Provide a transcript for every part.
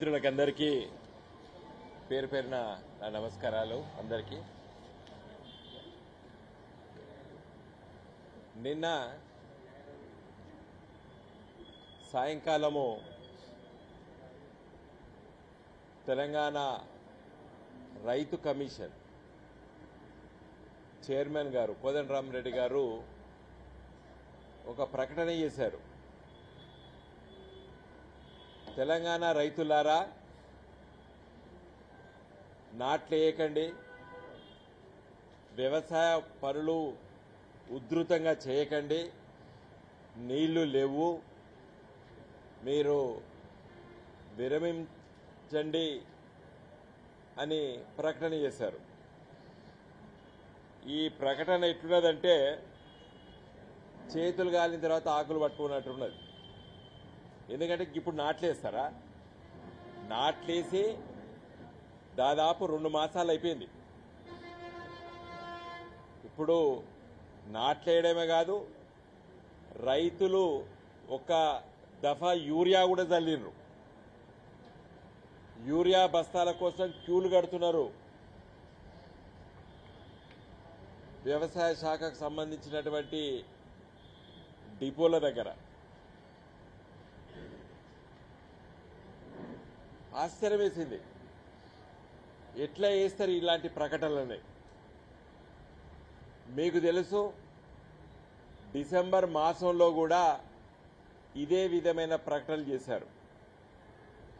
మిత్రులకందరికీ పేరు పేరున నా నమస్కారాలు. అందరికీ నిన్న సాయంకాలము తెలంగాణ రైతు కమిషన్ చైర్మన్ గారు కోదండరామిరెడ్డి గారు ఒక ప్రకటన చేశారు. తెలంగాణ రైతులారా, నాట్లేయకండి, వ్యవసాయ పనులు ఉధృతంగా చేయకండి, నీళ్లు లేవు, మీరు విరమించండి అని ప్రకటన చేశారు. ఈ ప్రకటన ఎట్లున్నదంటే చేతులు గాలిన తర్వాత ఆకులు పట్టుకున్నట్టున్నది. ఎందుకంటే ఇప్పుడు నాట్లేస్తారా? నాట్లేసి దాదాపు 2 మాసాలు అయిపోయింది. ఇప్పుడు నాట్లేయడమే కాదు, రైతులు ఒక దఫా యూరియా కూడా చల్లిండ్రు. యూరియా బస్తాల కోసం క్యూలు కడుతున్నారు. వ్యవసాయ శాఖకు సంబంధించినటువంటి డిపోల దగ్గర ఆశ్చర్యం వేసింది. ఎట్లా చేస్తారు ఇలాంటి ప్రకటనలని? మీకు తెలుసు, డిసెంబర్ మాసంలో కూడా ఇదే విధమైన ప్రకటనలు చేశారు.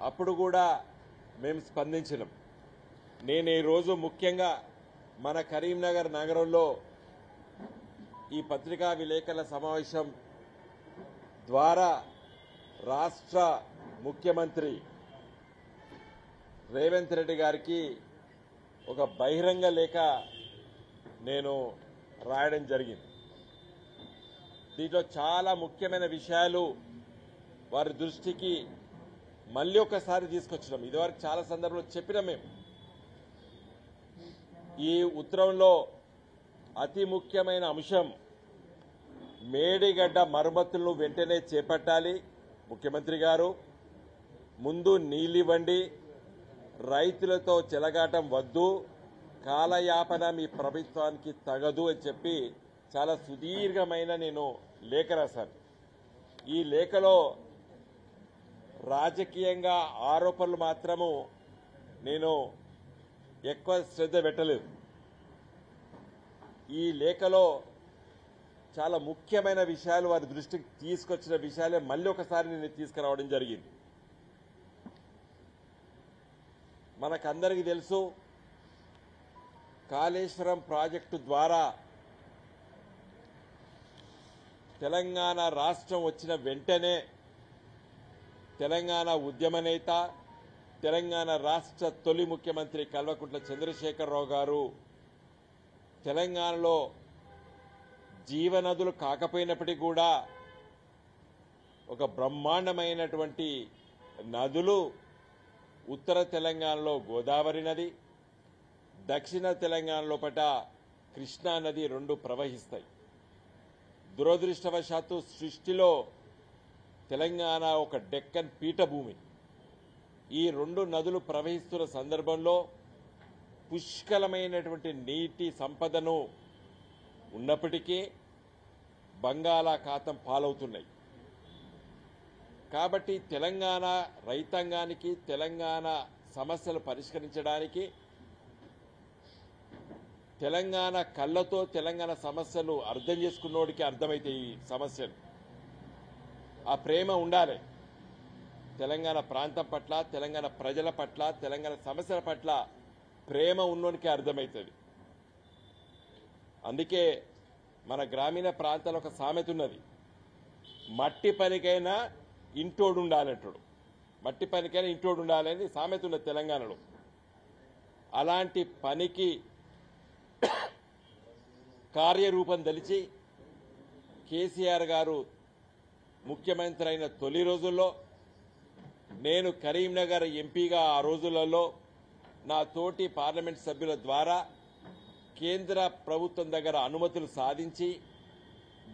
అప్పుడు కూడా మేము స్పందించినాం. నేను ఈరోజు ముఖ్యంగా మన కరీంనగర్ నగరంలో ఈ పత్రికా విలేకరుల సమావేశం ద్వారా రాష్ట్ర ముఖ్యమంత్రి రేవంత్ రెడ్డి గారికి ఒక బహిరంగ లేఖ నేను రాయడం జరిగింది. దీంట్లో చాలా ముఖ్యమైన విషయాలు వారి దృష్టికి మళ్ళీ ఒకసారి తీసుకొచ్చినాం. ఇదివరకు చాలా సందర్భంలో చెప్పినాం మేము. ఈ ఉత్తరంలో అతి ముఖ్యమైన అంశం, మేడిగడ్డ మరమ్మతులను వెంటనే చేపట్టాలి. ముఖ్యమంత్రి గారు ముందు నీళ్లివ్వండి, రైతులతో చెలగాటం వద్దు, కాలయాపన మీ ప్రభుత్వానికి తగదు అని చెప్పి చాలా సుదీర్ఘమైన నేను లేఖ రాశాను. ఈ లేఖలో రాజకీయంగా ఆరోపణలు మాత్రము నేను ఎక్కువ శ్రద్ధ పెట్టలేదు. ఈ లేఖలో చాలా ముఖ్యమైన విషయాలు వారి దృష్టికి తీసుకొచ్చిన విషయాలే మళ్ళీ ఒకసారి నేను తీసుకురావడం జరిగింది. మనకందరికీ తెలుసు, కాళేశ్వరం ప్రాజెక్టు ద్వారా తెలంగాణ రాష్ట్రం వచ్చిన వెంటనే తెలంగాణ ఉద్యమ నేత, తెలంగాణ రాష్ట్ర తొలి ముఖ్యమంత్రి కల్వకుంట్ల చంద్రశేఖరరావు గారు తెలంగాణలో జీవనదులు కాకపోయినప్పటికీ కూడా ఒక బ్రహ్మాండమైనటువంటి నదులు ఉత్తర తెలంగాణలో గోదావరి నది, దక్షిణ తెలంగాణ లోపట కృష్ణా నది 2 ప్రవహిస్తాయి. దురదృష్టవశాత్తు సృష్టిలో తెలంగాణ ఒక డెక్కన్ పీఠభూమి. ఈ 2 నదులు ప్రవహిస్తున్న సందర్భంలో పుష్కలమైనటువంటి నీటి సంపదను ఉన్నప్పటికీ బంగాళాఖాతం పాలవుతున్నాయి. కాబట్టి తెలంగాణ రైతాంగానికి, తెలంగాణ సమస్యలు పరిష్కరించడానికి తెలంగాణ కళ్ళతో తెలంగాణ సమస్యలు అర్థం చేసుకున్నోడికి అర్థమైతే ఈ సమస్యలు ఆ ప్రేమ ఉండాలి. తెలంగాణ ప్రాంతం పట్ల, తెలంగాణ ప్రజల పట్ల, తెలంగాణ సమస్యల పట్ల ప్రేమ ఉన్నోనికి అర్థమవుతుంది. అందుకే మన గ్రామీణ ప్రాంతాల్లో ఒక సామెత ఉన్నది, మట్టి పనికైనా ఇంటోడు ఉండాలంటాడు. మట్టి పనికైనా ఇంటోడు ఉండాలని సామెత ఉన్నది తెలంగాణలో. అలాంటి పనికి కార్యరూపం దలిచి కేసీఆర్ గారు ముఖ్యమంత్రి అయిన తొలి రోజుల్లో నేను కరీంనగర్ ఎంపీగా ఆ రోజులలో నా తోటి పార్లమెంట్ సభ్యుల ద్వారా కేంద్ర ప్రభుత్వం దగ్గర అనుమతులు సాధించి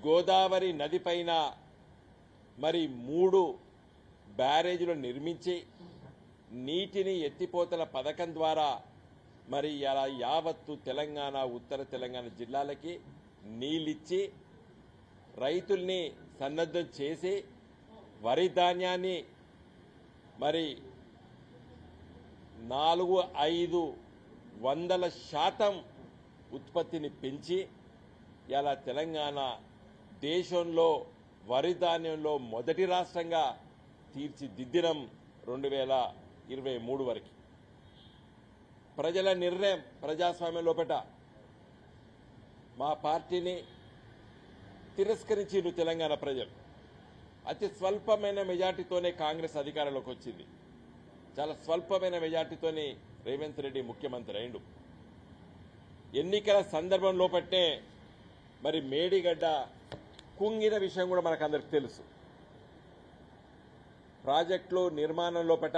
గోదావరి నదిపైన మరి 3 బ్యారేజీలు నిర్మించి నీటిని ఎత్తిపోతల పథకం ద్వారా మరి ఇలా యావత్తు తెలంగాణ ఉత్తర తెలంగాణ జిల్లాలకి నీళ్ళిచ్చి రైతుల్ని సన్నద్ధం చేసి వరి ధాన్యాన్ని మరి 4-500% ఉత్పత్తిని పెంచి ఇలా తెలంగాణ దేశంలో వరి ధాన్యంలో మొదటి రాష్ట్రంగా తీర్చిదిద్దడం 2023 వరకు. ప్రజల నిర్ణయం ప్రజాస్వామ్యం లోపట మా పార్టీని తిరస్కరించారు తెలంగాణ ప్రజలు. అతి స్వల్పమైన మెజార్టీతోనే కాంగ్రెస్ అధికారంలోకి వచ్చింది. చాలా స్వల్పమైన మెజార్టీతోనే రేవంత్ రెడ్డి ముఖ్యమంత్రి అయిండు. ఎన్నికల సందర్భం లోపట్నే మరి మేడిగడ్డ కుంగిన విషయం కూడా మనకందరికి తెలుసు. ప్రాజెక్టులు నిర్మాణం లోపట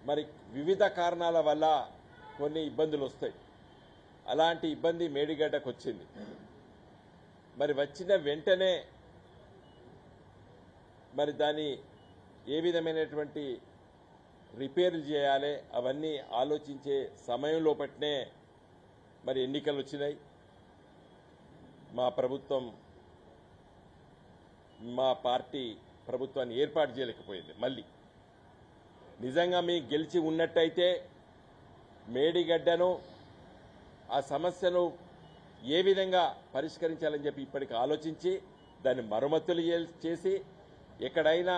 మరి వివిధ కారణాల వల్ల కొన్ని ఇబ్బందులు వస్తాయి. అలాంటి ఇబ్బంది మేడిగడ్డకు వచ్చింది. మరి వచ్చిన వెంటనే మరి దాన్ని ఏ విధమైనటువంటి రిపేర్లు చేయాలి అవన్నీ ఆలోచించే సమయం లోపట్నే మరి ఎన్నికలు వచ్చినాయి. మా ప్రభుత్వం మా పార్టీ ప్రభుత్వాన్ని ఏర్పాటు చేయలేకపోయింది. మళ్ళీ నిజంగా మీ గెలిచి ఉన్నట్టయితే మేడిగడ్డను ఆ సమస్యను ఏ విధంగా పరిష్కరించాలని చెప్పి ఇప్పటికి ఆలోచించి దాన్ని మరమ్మతులు చేసి ఎక్కడైనా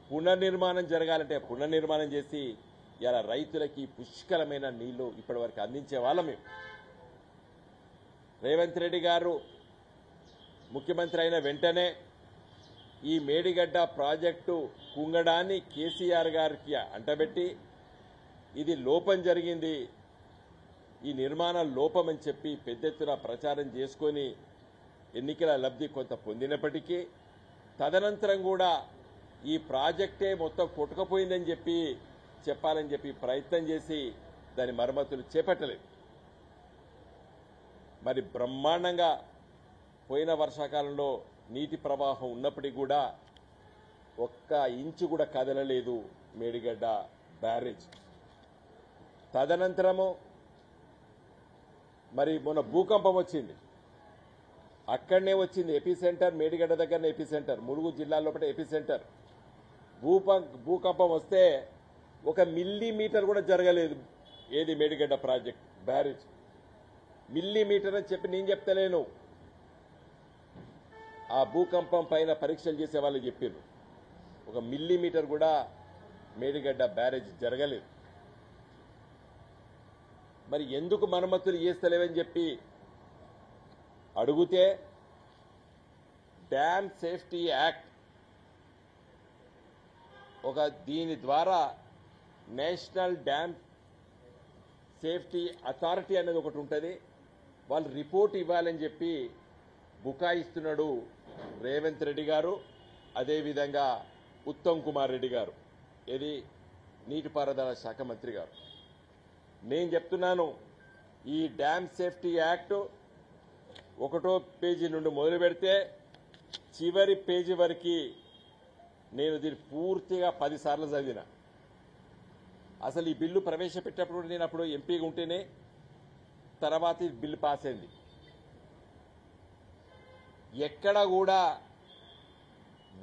పునర్నిర్మాణం జరగాలంటే పునర్నిర్మాణం చేసి ఇలా రైతులకి పుష్కలమైన నీళ్లు ఇప్పటివరకు అందించే వాళ్ళం మేము. రేవంత్ రెడ్డి గారు ముఖ్యమంత్రి అయిన వెంటనే ఈ మేడిగడ్డ ప్రాజెక్టు కుంగడాన్ని కేసీఆర్ గారికి అంటబెట్టి ఇది లోపం జరిగింది, ఈ నిర్మాణ లోపం అని చెప్పి పెద్ద ఎత్తున ప్రచారం చేసుకొని ఎన్నికల లబ్ధి కొంత పొందినప్పటికీ తదనంతరం కూడా ఈ ప్రాజెక్టే మొత్తం కొట్టుకుపోయిందని చెప్పి చెప్పాలని చెప్పి ప్రయత్నం చేసి దాని మరమ్మతులు చేపట్టలేదు. మరి బ్రహ్మాండంగా పోయిన వర్షాకాలంలో నీటి ప్రవాహం ఉన్నప్పటికీ కూడా ఒక్క ఇంచు కూడా కదలలేదు మేడిగడ్డ బ్యారేజ్. తదనంతరము మరి మొన్న భూకంపం వచ్చింది, అక్కడనే వచ్చింది ఎపిసెంటర్, మేడిగడ్డ దగ్గరనే ఎపిసెంటర్, ములుగు జిల్లా లోపల ఎపిసెంటర్. భూకంపం వస్తే 1 మిల్లీమీటర్ కూడా జరగలేదు ఏది మేడిగడ్డ ప్రాజెక్ట్ బ్యారేజ్. మిల్లీమీటర్ అని చెప్పి నేను చెప్తలేను, ఆ భూకంపం పైన పరీక్షలు చేసే వాళ్ళు చెప్పారు. 1 మిల్లీమీటర్ కూడా మేడిగడ్డ బ్యారేజ్ జరగలేదు. మరి ఎందుకు మరమ్మతులు చేస్తలేవని చెప్పి అడిగితే డ్యామ్ సేఫ్టీ యాక్ట్ దీని ద్వారా నేషనల్ డ్యామ్ సేఫ్టీ అథారిటీ అనేది ఒకటి ఉంటుంది, వాళ్ళు రిపోర్ట్ ఇవ్వాలని చెప్పి బుకాయిస్తున్నాడు రేవంత్ రెడ్డి గారు, అదేవిధంగా ఉత్తమ్ కుమార్ రెడ్డి గారు, ఇది నీటిపారుదల శాఖ మంత్రి గారు. నేను చెప్తున్నాను, ఈ డ్యామ్ సేఫ్టీ యాక్ట్ 1వ పేజీ నుండి మొదలు పెడితే చివరి పేజీ వరకు నేను దీన్ని పూర్తిగా 10 సార్లు చదివిన. అసలు ఈ బిల్లు ప్రవేశపెట్టినప్పుడు నేను అప్పుడు ఎంపీగా ఉంటేనే తర్వాత ఈ బిల్లు పాస్ అయింది. ఎక్కడ కూడా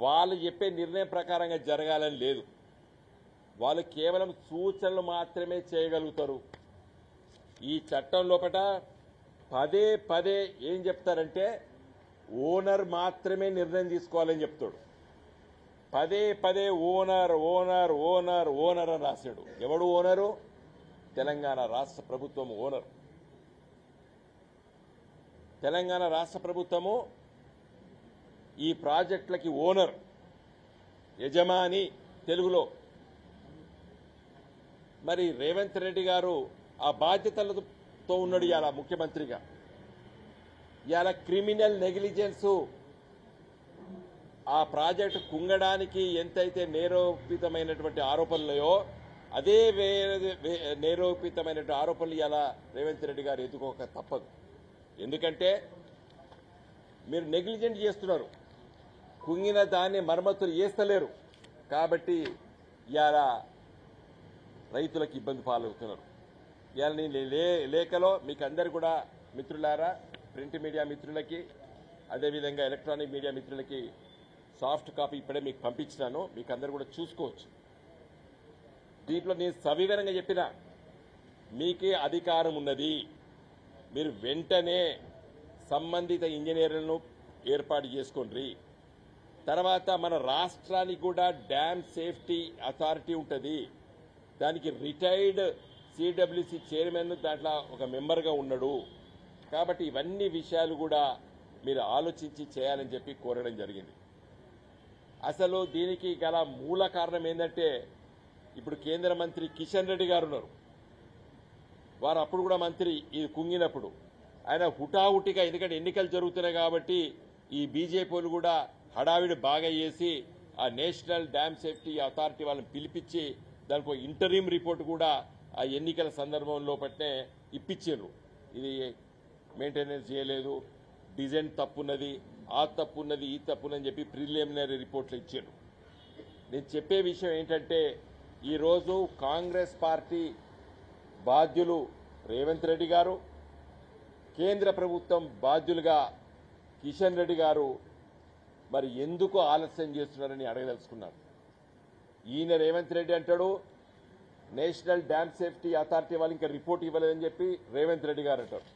వాళ్ళు చెప్పే నిర్ణయం ప్రకారంగా జరగాలని లేదు, వాళ్ళు కేవలం సూచనలు మాత్రమే చేయగలుగుతారు. ఈ చట్టం లోపల పదే పదే ఏం చెప్తారంటే ఓనర్ మాత్రమే నిర్ణయం తీసుకోవాలని చెప్తాడు. పదే పదే ఓనర్ ఓనర్ ఓనర్ ఓనర్ అని రాశాడు. ఎవడు ఓనరు? తెలంగాణ రాష్ట్ర ప్రభుత్వం ఓనర్. తెలంగాణ రాష్ట్ర ప్రభుత్వము ఈ ప్రాజెక్టులకి ఓనర్, యజమాని తెలుగులో. మరి రేవంత్ రెడ్డి గారు ఆ బాధ్యతలతో ఉన్నాడు ఇవాళ ముఖ్యమంత్రిగా. ఇవాళ క్రిమినల్ నెగ్లిజెన్స్ ఆ ప్రాజెక్టు కుంగడానికి ఎంతైతే నేరోపితమైనటువంటి ఆరోపణలున్నాయో అదే నేరోపితమైనటువంటి ఆరోపణలు ఇవాళ రేవంత్ రెడ్డి గారు ఎదుర్కోక తప్పదు. ఎందుకంటే మీరు నెగ్లిజెంట్ చేస్తున్నారు, కుంగిన దాన్ని మరమ్మతులు చేస్తలేరు. కాబట్టి ఇవాళ రైతులకు ఇబ్బంది పాలవుతున్నారు. ఇవాళ నేను లేఖలో మీకు అందరు కూడా మిత్రులారా, ప్రింట్ మీడియా మిత్రులకి అదేవిధంగా ఎలక్ట్రానిక్ మీడియా మిత్రులకి సాఫ్ట్ కాపీ ఇప్పుడే మీకు పంపించినాను. మీకు అందరు కూడా చూసుకోవచ్చు. దీంట్లో నేను సవివరంగా చెప్పిన మీకే అధికారం ఉన్నది. మీరు వెంటనే సంబంధిత ఇంజనీర్లను ఏర్పాటు చేసుకోండి. తర్వాత మన రాష్ట్రానికి కూడా డ్యామ్ సేఫ్టీ అథారిటీ ఉంటుంది. దానికి రిటైర్డ్ సిడబ్ల్యూసి చైర్మన్ దాంట్లో ఒక మెంబర్గా ఉన్నాడు. కాబట్టి ఇవన్నీ విషయాలు కూడా మీరు ఆలోచించి చేయాలని చెప్పి కోరడం జరిగింది. అసలు దీనికి గల మూల కారణం ఏంటంటే ఇప్పుడు కేంద్ర మంత్రి కిషన్ రెడ్డి గారు ఉన్నారు. వారు అప్పుడు కూడా మంత్రి ఇది కుంగినప్పుడు ఆయన హుటాహుటిగా, ఎందుకంటే ఎన్నికలు జరుగుతున్నాయి కాబట్టి ఈ బీజేపీలు కూడా హడావిడి బాగా చేసి ఆ నేషనల్ డ్యామ్ సేఫ్టీ అథారిటీ వాళ్ళని పిలిపించి దానికి ఇంటరీం రిపోర్ట్ కూడా ఆ ఎన్నికల సందర్భంలో పట్నే ఇప్పించారు. ఇది మెయింటెనెన్స్ చేయలేదు, డిజైన్ తప్పున్నది, ఆ తప్పున్నది, ఈ తప్పున్నదని చెప్పి ప్రిలిమినరీ రిపోర్ట్లు ఇచ్చారు. నేను చెప్పే విషయం ఏంటంటే ఈరోజు కాంగ్రెస్ పార్టీ బాధ్యులు రేవంత్ రెడ్డి గారు, కేంద్ర ప్రభుత్వం బాధ్యులుగా కిషన్ రెడ్డి గారు మరి ఎందుకు ఆలస్యం చేస్తున్నారని అడగదలుచుకున్నారు. ఈయన రేవంత్ రెడ్డి అంటాడు నేషనల్ డ్యామ్ సేఫ్టీ అథారిటీ వాళ్ళు ఇంకా రిపోర్ట్ ఇవ్వలేదని చెప్పి రేవంత్ రెడ్డి గారు అంటారు.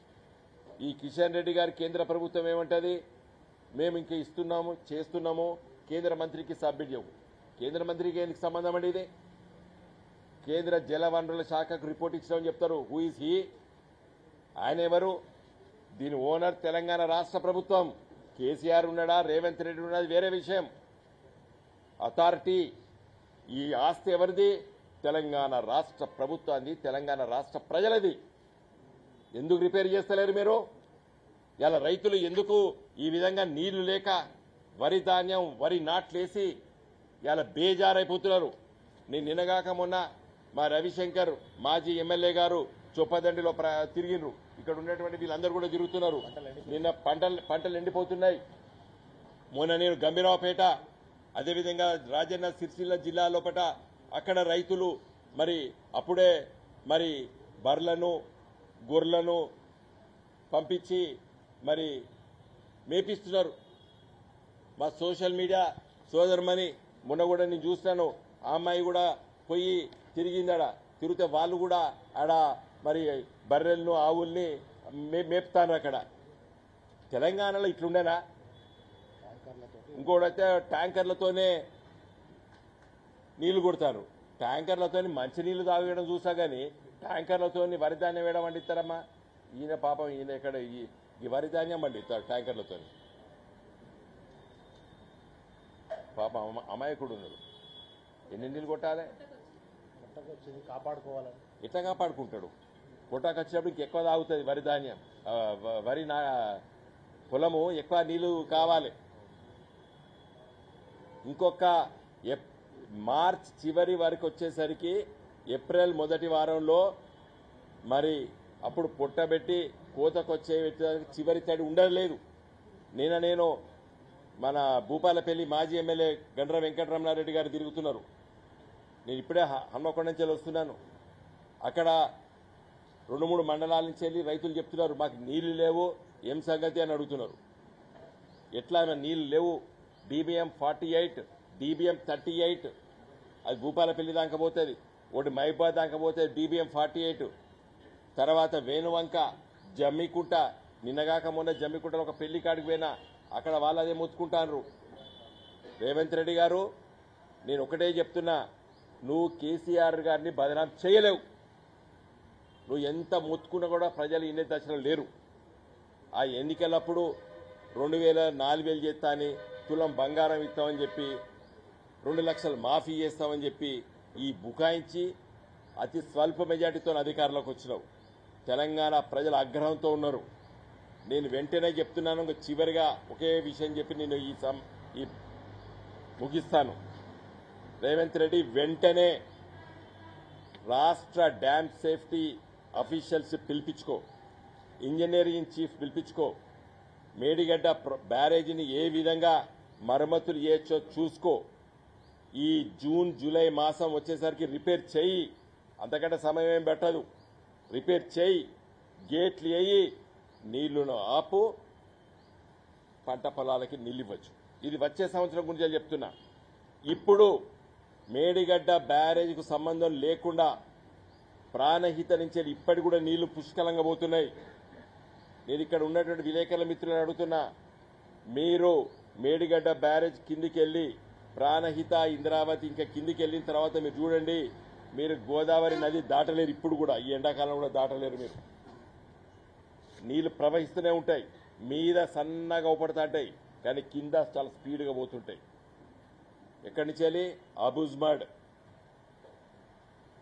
ఈ కిషన్ రెడ్డి గారు కేంద్ర ప్రభుత్వం ఏమంటది, మేము ఇంకా ఇస్తున్నాము చేస్తున్నాము, కేంద్ర మంత్రికి సబ్మిట్ చేయము. కేంద్ర మంత్రికి ఎందుకు సంబంధం అండి? ఇది కేంద్ర జల వనరుల శాఖకు రిపోర్ట్ ఇచ్చామని చెప్తారు. Who is he? ఆయన ఎవరు? దీని ఓనర్ తెలంగాణ రాష్ట్ర ప్రభుత్వం. కేసీఆర్ ఉన్నాడా, రేవంత్ రెడ్డి ఉన్నది వేరే విషయం. అథారిటీ, ఈ ఆస్తి ఎవరిది? తెలంగాణ రాష్ట్ర ప్రభుత్వాన్ని, తెలంగాణ రాష్ట్ర ప్రజలది. ఎందుకు రిపేర్ చేస్తలేరు మీరు? ఇలా రైతులు ఎందుకు ఈ విధంగా నీళ్లు లేక వరి ధాన్యం, వరి నాట్లేసి ఇలా బేజారైపోతున్నారు? నేను నిన్నగాక మొన్న మా రవిశంకర్ మాజీ ఎమ్మెల్యే గారు చొప్పదండిలో తిరిగినరు. ఇక్కడ ఉన్నటువంటి వీళ్ళందరూ కూడా తిరుగుతున్నారు. నిన్న పంటలు ఎండిపోతున్నాయి. మొన్న నేను గంభీరావుపేట, అదేవిధంగా రాజన్న సిరిసిల్ల జిల్లా లోపల అక్కడ రైతులు మరి అప్పుడే మరి బర్లను, గొర్రెలను పంపించి మరి మేపిస్తున్నారు. మా సోషల్ మీడియా సోదరుమని మొన్న కూడా నేను చూస్తాను, ఆ అమ్మాయి కూడా పోయి తిరిగిందడ. తిరిగితే వాళ్ళు కూడా ఆడ మరి బర్రెలను, ఆవుల్ని మేపుతాను. అక్కడ తెలంగాణలో ఇట్లుండేనా? ఇంకోటైతే ట్యాంకర్లతోనే నీళ్లు కొడతారు. ట్యాంకర్లతోని మంచినీళ్లు తాగడం చూసా గానీ ట్యాంకర్లతోని వరి ధాన్యం వేయడం పండిస్తారమ్మా. ఈయన పాపం ఈయన ఇక్కడ ఈ వరి ధాన్యం పండిస్తారు ట్యాంకర్లతో. పాపం అమాయకుడు ఉన్నాడు. ఎన్ని నీళ్ళు కొట్టాలి? కాపాడుకోవాలి. ఎట్లా కాపాడుకుంటాడు? కొట్టాకు వచ్చినప్పుడు ఇంకెక్కువ తాగుతుంది వరి ధాన్యం. వరి పొలము ఎక్కువ నీళ్లు కావాలి. ఇంకొక మార్చ్ చివరి వరకు వచ్చేసరికి ఏప్రిల్ మొదటి వారంలో మరి అప్పుడు పుట్టబెట్టి కోతకొచ్చే చివరి తడి ఉండలేదు. నేను మన భూపాలపల్లి మాజీ ఎమ్మెల్యే గండ్ర వెంకటరమణారెడ్డి గారు తిరుగుతున్నారు. నేను ఇప్పుడే హన్మకొండ నుంచి వస్తున్నాను. అక్కడ 2-3 మండలాల నుంచి వెళ్ళి రైతులు చెప్తున్నారు, మాకు నీళ్లు లేవు, ఏం సంగతి అని అడుగుతున్నారు. ఎట్లా నీళ్లు లేవు? DBM 48, DBM 38 అది భూపాలపల్లి దాకా పోతుంది. ఒకటి మైబాద్ దాకా పోతుంది DBM 48. తర్వాత వేణువంక, జమ్మికుంట, నిన్నగాక మొన్న జమ్మికుంటలో ఒక పెళ్లి కాడికి పోయినా అక్కడ వాళ్ళు అదే మొత్తుకుంటారు. రేవంత్ రెడ్డి గారు, నేను ఒకటే చెప్తున్నా, నువ్వు కేసీఆర్ గారిని బదనాం చేయలేవు. నువ్వు ఎంత మొత్తుకున్నా కూడా ప్రజలు ఇన్నే దశలో లేరు. ఆ ఎన్నికలప్పుడు 2000, 4000 చేస్తా అని, తులం బంగారం ఇస్తామని చెప్పి, 2 లక్షలు మాఫీ చేస్తామని చెప్పి ఈ బుకాయించి అతి స్వల్ప మెజార్టీతో అధికారంలోకి వచ్చినావు. తెలంగాణ ప్రజల ఆగ్రహంతో ఉన్నారు. నేను వెంటనే చెప్తున్నాను, చివరిగా ఒకే విషయం చెప్పి నేను ఈ ముగిస్తాను. రేవంత్ రెడ్డి వెంటనే రాష్ట్ర డ్యామ్ సేఫ్టీ అఫీషియల్స్ పిలిపించుకో, ఇంజనీరింగ్ చీఫ్ పిలిపించుకో, మేడిగడ్డ బ్యారేజీని ఏ విధంగా మరమ్మతులు చేయొచ్చో చూసుకో. ఈ జూన్ జూలై మాసం వచ్చేసరికి రిపేర్ చేయి, అంతకంటే సమయం ఏం పెట్టదు. రిపేర్ చేయి, గేట్లు వేయి, నీళ్లను ఆపు, పంట పొలాలకి నీళ్ళివ్వచ్చు. ఇది వచ్చే సంవత్సరం గురించి చెప్తున్నా. ఇప్పుడు మేడిగడ్డ బ్యారేజ్కు సంబంధం లేకుండా ప్రాణహిత నుంచి ఇప్పటి కూడా నీళ్లు పుష్కలంగా పోతున్నాయి. నేను ఇక్కడ ఉన్నటువంటి విలేకరుల మిత్రులను అడుగుతున్నా, మీరు మేడిగడ్డ బ్యారేజ్ కిందికి వెళ్లి ప్రాణహిత ఇంద్రావతి ఇంకా కిందికి వెళ్ళిన తర్వాత మీరు చూడండి, మీరు గోదావరి నది దాటలేరు. ఇప్పుడు కూడా ఈ ఎండాకాలం కూడా దాటలేరు. మీరు నీళ్లు ప్రవహిస్తూనే ఉంటాయి, మీద సన్నగా ఊపడుతుంటాయి, కానీ కింద చాలా స్పీడ్గా పోతుంటాయి. ఎక్కడి నుంచి వెళ్ళి అబుజ్మడ్,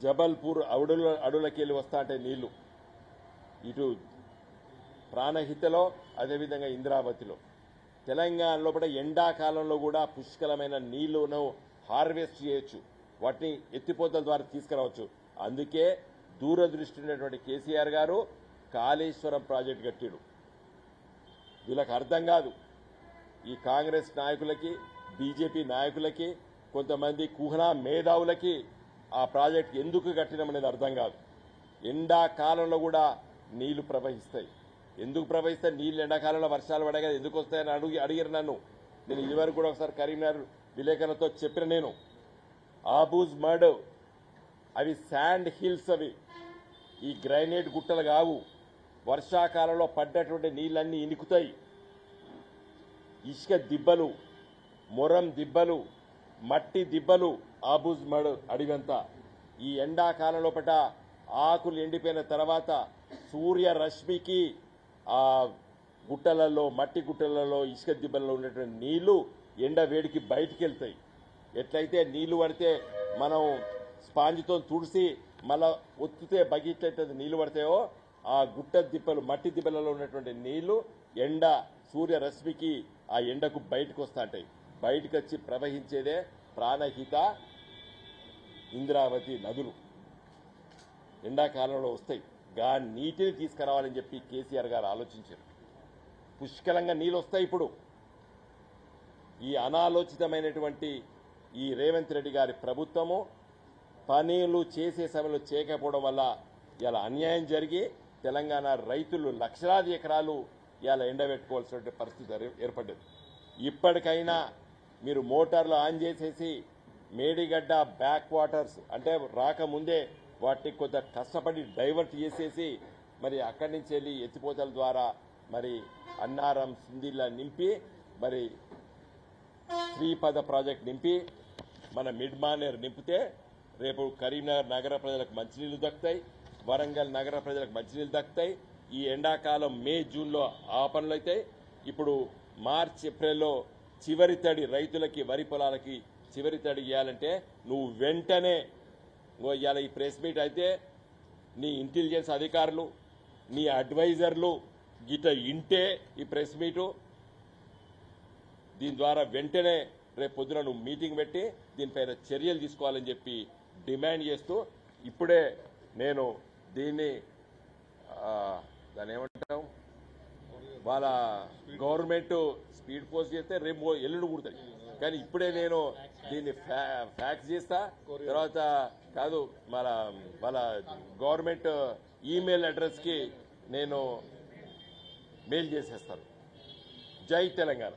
జబల్పూర్ అడవులకి వెళ్ళి వస్తా ఉంటాయి నీళ్లు. ఇటు ప్రాణహితలో, అదేవిధంగా ఇంద్రావతిలో. తెలంగాణలో కూడా ఎండాకాలంలో కూడా పుష్కలమైన నీళ్లను హార్వెస్ట్ చేయొచ్చు, వాటిని ఎత్తిపోతల ద్వారా తీసుకురావచ్చు. అందుకే దూరదృష్టి ఉన్నటువంటి కేసీఆర్ గారు కాళేశ్వరం ప్రాజెక్టు కట్టిడు. వీళ్ళకి అర్థం కాదు, ఈ కాంగ్రెస్ నాయకులకి, బీజేపీ నాయకులకి, కొంతమంది కుహనా మేధావులకి ఆ ప్రాజెక్టు ఎందుకు కట్టినామనేది అర్థం కాదు. ఎండాకాలంలో కూడా నీళ్లు ప్రవహిస్తాయి. ఎందుకు ప్రవహిస్తాయి? నీళ్లు ఎండాకాలంలో వర్షాలు పడే కదా, ఎందుకు వస్తాయని అడిగారు నన్ను. నేను ఇదివరకు కూడా ఒకసారి కరీంనగర్ విలేకరులతో చెప్పిన. నేను ఆబూజ్ మడ్, అవి శాండ్ హిల్స్, అవి ఈ గ్రైనేట్ గుట్టలు కావు. వర్షాకాలంలో పడ్డటువంటి నీళ్ళన్నీ ఇనుకుతాయి. ఇసుక దిబ్బలు, మొరం దిబ్బలు, మట్టి దిబ్బలు ఆబూజ్ మడ్ అడివంతా. ఈ ఎండాకాలంలో పట ఆకులు ఎండిపోయిన తర్వాత సూర్యరశ్మికి ఆ గుట్టలలో, మట్టి గుట్టలలో, ఇసుక దిబ్బలలో ఉన్నటువంటి నీళ్లు ఎండ వేడికి బయటికి వెళ్తాయి. ఎట్లయితే నీళ్లు పడితే మనం స్పాంజ్తో తుడిసి మళ్ళా ఒత్తితే బకెట్లయితే నీళ్లు పడతాయో, ఆ గుట్ట దిబ్బలు, మట్టి దిబ్బలలో ఉన్నటువంటి నీళ్లు ఎండ సూర్యరశ్మికి ఆ ఎండకు బయటకు వస్తాంటాయి. బయటకు వచ్చి ప్రవహించేదే ప్రాణహిత, ఇంద్రావతి నదులు ఎండాకాలంలో వస్తాయి. గా నీటిని తీసుకురావాలని చెప్పి కేసీఆర్ గారు ఆలోచించారు. పుష్కలంగా నీళ్ళు వస్తాయి. ఇప్పుడు ఈ అనాలోచితమైనటువంటి ఈ రేవంత్ రెడ్డి గారి ప్రభుత్వము పనులు చేసే సమయంలో చేయకపోవడం వల్ల ఇలా అన్యాయం జరిగి తెలంగాణ రైతులు లక్షలాది ఎకరాలు ఇలా ఎండబెట్టుకోవాల్సిన పరిస్థితి ఏర్పడ్డది. ఇప్పటికైనా మీరు మోటార్లు ఆన్ చేసేసి మేడిగడ్డ బ్యాక్ వాటర్స్ అంటే రాకముందే వాటిని కొంత కష్టపడి డైవర్ట్ చేసేసి మరి అక్కడి నుంచి వెళ్ళి ఎత్తిపోతల ద్వారా మరి అన్నారం, సిందిల్లా నింపి మరి శ్రీపద ప్రాజెక్ట్ నింపి మన మిడ్ మానేర్ నింపితే రేపు కరీంనగర్ నగర ప్రజలకు మంచినీళ్లు దక్కుతాయి, వరంగల్ నగర ప్రజలకు మంచినీళ్లు దక్కుతాయి. ఈ ఎండాకాలం మే, జూన్లో ఆ పనులు అవుతాయి. ఇప్పుడు మార్చ్, ఏప్రిల్లో చివరి తడి రైతులకి, వరి పొలాలకి చివరి తడి ఇవ్వాలంటే నువ్వు వెంటనే ఇవాళ ఈ ప్రెస్ మీట్ అయితే నీ ఇంటెలిజెన్స్ అధికారులు, నీ అడ్వైజర్లు గిట ఇంటే ఈ ప్రెస్ మీటు. దీని ద్వారా వెంటనే రేపు పొద్దున నువ్వు మీటింగ్ పెట్టి దీనిపైన చర్యలు తీసుకోవాలని చెప్పి డిమాండ్ చేస్తూ ఇప్పుడే నేను దీన్ని దాన్ని ఏమంటాం, వాళ్ళ గవర్నమెంట్ స్పీడ్ పోస్ట్ చేస్తే రేపు ఎల్లుండి కుడుతుంది. కానీ ఇప్పుడే నేను దీన్ని ఫ్యాక్స్ చేస్తా. తర్వాత కాదు, వాళ్ళ గవర్నమెంట్ ఈమెయిల్ అడ్రస్కి నేను మెయిల్ చేసేస్తాను. జై తెలంగాణ.